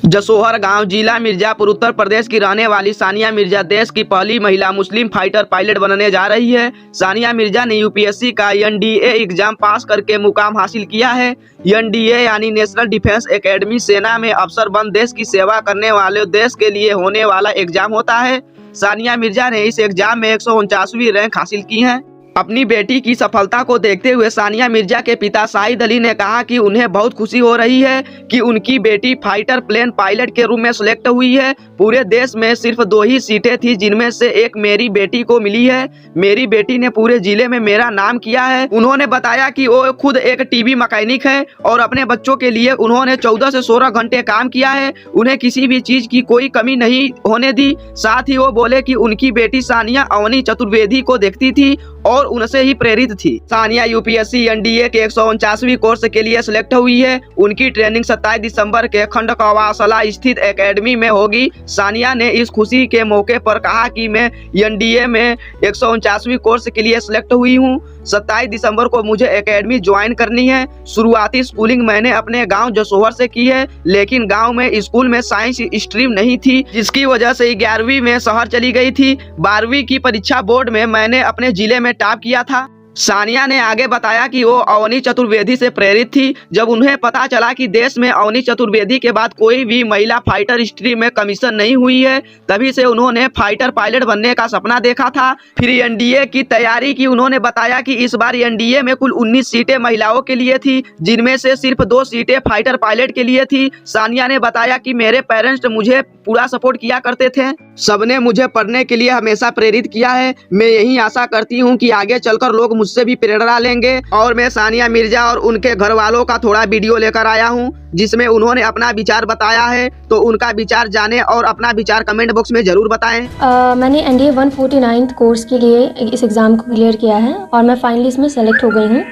जसोहर गांव, जिला मिर्जापुर, उत्तर प्रदेश की रहने वाली सानिया मिर्जा देश की पहली महिला मुस्लिम फाइटर पायलट बनने जा रही है। सानिया मिर्जा ने यूपीएससी का एनडीए एग्जाम पास करके मुकाम हासिल किया है। एनडीए यानी नेशनल डिफेंस एकेडमी सेना में अफसर बन देश की सेवा करने वाले देश के लिए होने वाला एग्जाम होता है। सानिया मिर्जा ने इस एग्जाम में 149वीं रैंक हासिल की है। अपनी बेटी की सफलता को देखते हुए सानिया मिर्जा के पिता शाहिद अली ने कहा कि उन्हें बहुत खुशी हो रही है कि उनकी बेटी फाइटर प्लेन पायलट के रूप में सिलेक्ट हुई है। पूरे देश में सिर्फ 2 ही सीटें थी जिनमें से एक मेरी बेटी को मिली है। मेरी बेटी ने पूरे जिले में मेरा नाम किया है। उन्होंने बताया कि वो खुद एक टीवी मैकेनिक है और अपने बच्चों के लिए उन्होंने 14 से 16 घंटे काम किया है। उन्हें किसी भी चीज की कोई कमी नहीं होने दी। साथ ही वो बोले कि उनकी बेटी सानिया अवनी चतुर्वेदी को देखती थी और उनसे ही प्रेरित थी। सानिया यूपीएससी एनडीए के 149वीं कोर्स के लिए सिलेक्ट हुई है। उनकी ट्रेनिंग 27 दिसंबर के खंडकवासला स्थित एकेडमी में होगी। सानिया ने इस खुशी के मौके पर कहा कि मैं एनडीए में 149वीं कोर्स के लिए सिलेक्ट हुई हूं। 27 दिसंबर को मुझे एकेडमी ज्वाइन करनी है। शुरुआती स्कूलिंग मैंने अपने गांव जसोहर से की है, लेकिन गांव में स्कूल में साइंस स्ट्रीम नहीं थी, जिसकी वजह से 11वीं में शहर चली गई थी। 12वीं की परीक्षा बोर्ड में मैंने अपने जिले में टॉप किया था। सानिया ने आगे बताया कि वो अवनी चतुर्वेदी से प्रेरित थी। जब उन्हें पता चला कि देश में अवनी चतुर्वेदी के बाद कोई भी महिला फाइटर स्ट्रीम में कमीशन नहीं हुई है, तभी से उन्होंने फाइटर पायलट बनने का सपना देखा था। फिर एनडीए की तैयारी की। उन्होंने बताया कि इस बार एनडीए में कुल 19 सीटें महिलाओं के लिए थी, जिनमें से सिर्फ 2 सीटें फाइटर पायलट के लिए थी। सानिया ने बताया कि मेरे पेरेंट्स मुझे पूरा सपोर्ट किया करते थे। सबने मुझे पढ़ने के लिए हमेशा प्रेरित किया है। मैं यही आशा करती हूँ कि आगे चलकर लोग मुझसे भी प्रेरणा लेंगे। और मैं सानिया मिर्जा और उनके घर वालों का थोड़ा वीडियो लेकर आया हूँ, जिसमें उन्होंने अपना विचार बताया है। तो उनका विचार जाने और अपना विचार कमेंट बॉक्स में जरूर बताएं। मैंने एनडीए 149 कोर्स के लिए इस एग्ज़ाम को क्लियर किया है और मैं फाइनली इसमें सेलेक्ट हो गई हूँ।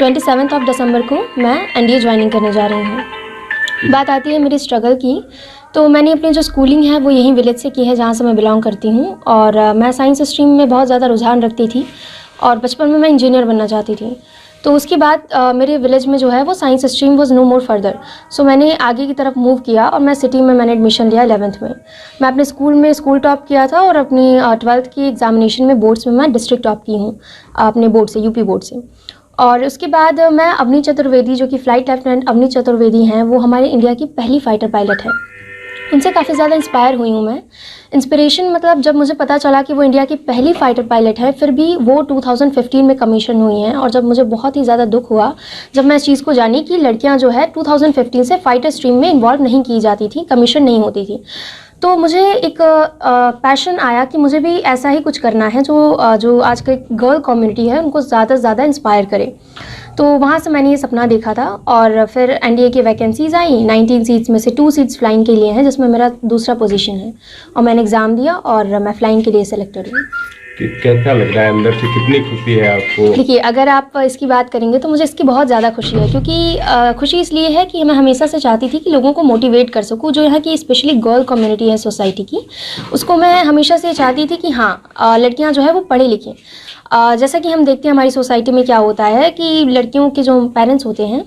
27 दिसंबर को मैं एनडीए ज्वाइनिंग करने जा रही हूँ। बात आती है मेरी स्ट्रगल की, तो मैंने अपनी जो स्कूलिंग है वो यहीं विलेज से की है, जहाँ से मैं बिलोंग करती हूँ। और मैं साइंस स्ट्रीम में बहुत ज़्यादा रुझान रखती थी और बचपन में मैं इंजीनियर बनना चाहती थी। तो उसके बाद मेरे विलेज में जो है वो science stream was no more further. So मैंने आगे की तरफ मूव किया और मैं सिटी में मैंने एडमिशन लिया 11th में। मैं अपने स्कूल में स्कूल टॉप किया था और अपनी 12th की एग्जामिनेशन में बोर्ड्स में मैं डिस्ट्रिक्ट टॉप की हूँ अपने बोर्ड से, यूपी बोर्ड से। और उसके बाद मैं अवनी चतुर्वेदी, जो कि फ़्लाइट लेफ्टिनेंट अवनी चतुर्वेदी हैं, वो हमारे इंडिया की पहली फ़ाइटर पायलट है। उनसे काफ़ी ज़्यादा इंस्पायर हुई हूँ मैं। इंस्पिरेशन मतलब जब मुझे पता चला कि वो इंडिया की पहली फ़ाइटर पायलट है, फिर भी वो 2015 में कमीशन हुई हैं। और जब मुझे बहुत ही ज़्यादा दुख हुआ जब मैं इस चीज़ को जानी कि लड़कियां जो है 2015 से फ़ाइटर स्ट्रीम में इन्वॉल्व नहीं की जाती थी, कमीशन नहीं होती थी। तो मुझे एक पैशन आया कि मुझे भी ऐसा ही कुछ करना है जो आज की गर्ल कम्युनिटी है उनको ज़्यादा से ज़्यादा इंस्पायर करे। तो वहाँ से मैंने ये सपना देखा था और फिर एनडीए की वैकेंसीज़ आई। 19 सीट्स में से 2 सीट्स फ्लाइंग के लिए हैं, जिसमें मेरा दूसरा पोजीशन है। और मैंने एग्ज़ाम दिया और मैं फ्लाइंग के लिए सेलेक्टेड हुई। कैसा लग रहा है अंदर से, कितनी खुशी है आपको? देखिए, अगर आप इसकी बात करेंगे तो मुझे इसकी बहुत ज़्यादा खुशी है, क्योंकि खुशी इसलिए है कि मैं हमेशा से चाहती थी कि लोगों को मोटिवेट कर सकूं। जो यहाँ की स्पेशली गर्ल कम्युनिटी है सोसाइटी की, उसको मैं हमेशा से चाहती थी कि हाँ, लड़कियाँ जो है वो पढ़ी लिखें। जैसा कि हम देखते हैं हमारी सोसाइटी में क्या होता है कि लड़कियों के जो पेरेंट्स होते हैं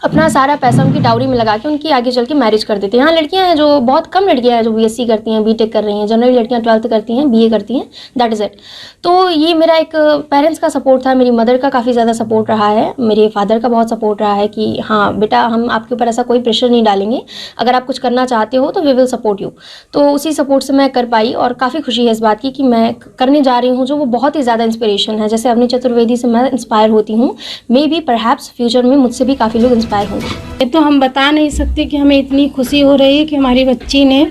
अपना सारा पैसा उनकी डाउरी में लगा के उनकी आगे चल के मैरिज कर देते हैं। यहाँ लड़कियाँ हैं जो बहुत कम लड़कियाँ हैं जो बीएससी करती हैं, बीटेक कर रही हैं। जनरली लड़कियाँ 12th करती हैं, बीए करती हैं, दैट इज़ इट। तो ये मेरा एक पेरेंट्स का सपोर्ट था, मेरी मदर का काफ़ी ज़्यादा सपोर्ट रहा है, मेरे फादर का बहुत सपोर्ट रहा है कि हाँ बेटा, हम आपके ऊपर ऐसा कोई प्रेशर नहीं डालेंगे, अगर आप कुछ करना चाहते हो तो वी विल सपोर्ट यू। तो उसी सपोर्ट से मैं कर पाई और काफ़ी खुशी है इस बात की कि मैं करने जा रही हूँ जो वो बहुत ही ज़्यादा इंस्पिरेशन है। जैसे अवनी चतुर्वेदी से मैं इंस्पायर होती हूँ, मे बी परहैप्स फ्यूचर में मुझसे भी काफ़ी लोग इंस्पायर होंगे। तो हम बता नहीं सकते कि हमें इतनी खुशी हो रही है कि हमारी बच्ची ने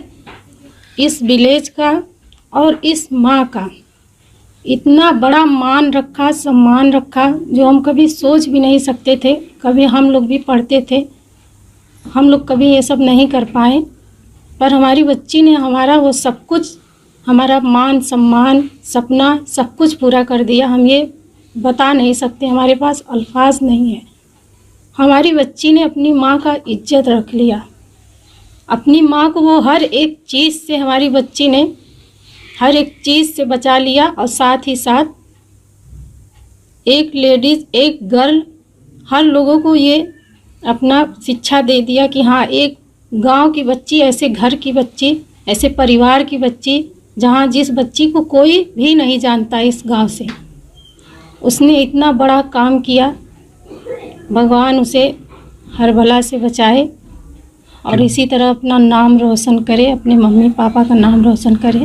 इस विलेज का और इस माँ का इतना बड़ा मान रखा, सम्मान रखा, जो हम कभी सोच भी नहीं सकते थे। कभी हम लोग भी पढ़ते थे, हम लोग कभी ये सब नहीं कर पाए, पर हमारी बच्ची ने हमारा वो सब कुछ, हमारा मान सम्मान, सपना सब कुछ पूरा कर दिया। हम ये बता नहीं सकते, हमारे पास अल्फाज नहीं है। हमारी बच्ची ने अपनी माँ का इज्जत रख लिया, अपनी माँ को वो हर एक चीज़ से, हमारी बच्ची ने हर एक चीज़ से बचा लिया। और साथ ही साथ एक लेडीज़, एक गर्ल, हर लोगों को ये अपना शिक्षा दे दिया कि हाँ, एक गांव की बच्ची, ऐसे घर की बच्ची, ऐसे परिवार की बच्ची, जहां जिस बच्ची को कोई भी नहीं जानता इस गांव से, उसने इतना बड़ा काम किया। भगवान उसे हर भला से बचाए और इसी तरह अपना नाम रोशन करे, अपने मम्मी पापा का नाम रोशन करे।